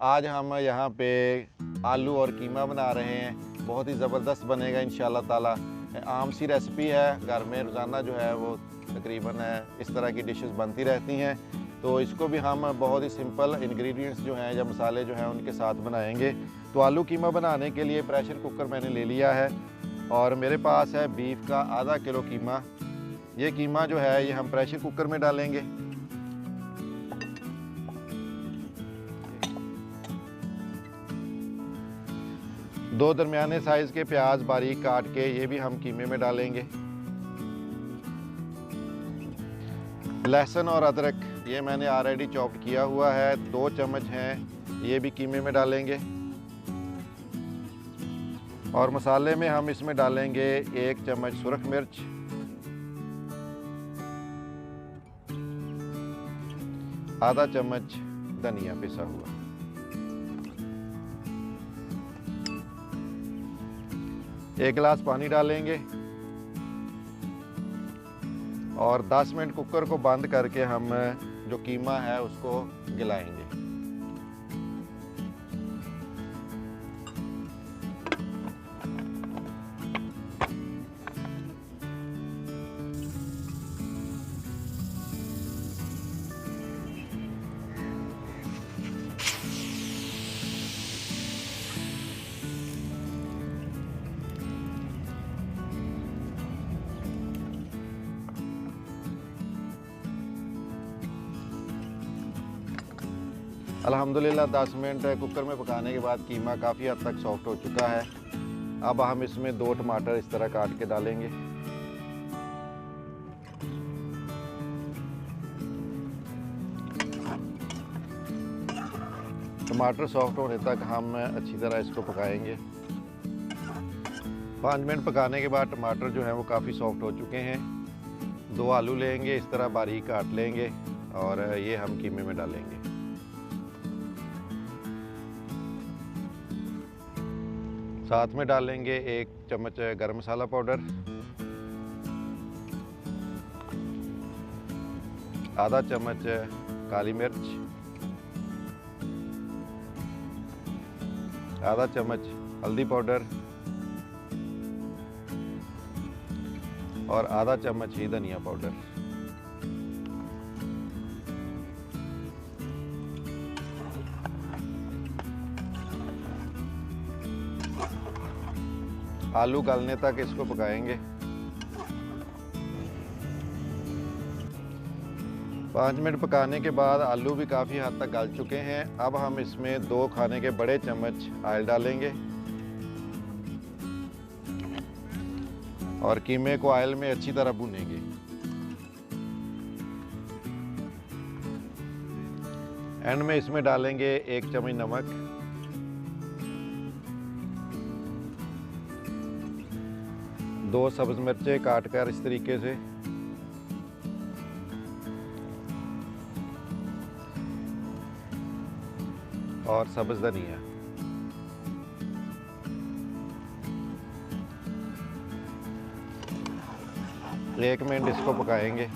आज हम यहाँ पे आलू और कीमा बना रहे हैं। बहुत ही ज़बरदस्त बनेगा इंशाल्लाह ताला। आम सी रेसिपी है, घर में रोज़ाना जो है वो तकरीबन इस तरह की डिशेस बनती रहती हैं। तो इसको भी हम बहुत ही सिंपल इंग्रेडिएंट्स जो हैं या मसाले जो हैं उनके साथ बनाएंगे। तो आलू कीमा बनाने के लिए प्रेशर कुकर मैंने ले लिया है और मेरे पास है बीफ का आधा किलो कीमा। ये कीमा जो है ये हम प्रेशर कुकर में डालेंगे। दो दरमियाने साइज़ के प्याज बारीक काट के ये भी हम कीमे में डालेंगे। लहसुन और अदरक ये मैंने ऑलरेडी चॉप्ड किया हुआ है, 2 चम्मच हैं, ये भी कीमे में डालेंगे। और मसाले में हम इसमें डालेंगे 1 चम्मच सुरख मिर्च, आधा चम्मच धनिया पिसा हुआ, एक गिलास पानी डालेंगे और 10 मिनट कुकर को बंद करके हम जो कीमा है उसको गलाएंगे। अल्हम्दुलिल्लाह 10 मिनट कुकर में पकाने के बाद कीमा काफ़ी हद तक सॉफ्ट हो चुका है। अब हम इसमें 2 टमाटर इस तरह काट के डालेंगे। टमाटर सॉफ्ट होने तक हम अच्छी तरह इसको पकाएंगे। 5 मिनट पकाने के बाद टमाटर जो है वो काफ़ी सॉफ्ट हो चुके हैं। 2 आलू लेंगे, इस तरह बारीक काट लेंगे और ये हम कीमे में डालेंगे। साथ में डालेंगे 1 चम्मच गरम मसाला पाउडर, आधा चम्मच काली मिर्च, आधा चम्मच हल्दी पाउडर और आधा चम्मच ही धनिया पाउडर। आलू गलने तक इसको पकाएंगे। 5 मिनट पकाने के बाद आलू भी काफ़ी हद तक गल चुके हैं। अब हम इसमें 2 खाने के बड़े चम्मच ऑयल डालेंगे और कीमे को ऑयल में अच्छी तरह भूनेंगे। एंड में इसमें डालेंगे 1 चम्मच नमक, 2 सब्ज़ मिर्चें काट कर इस तरीके से, और सब्ज़ धनिया। एक मिनट इसको पकाएंगे।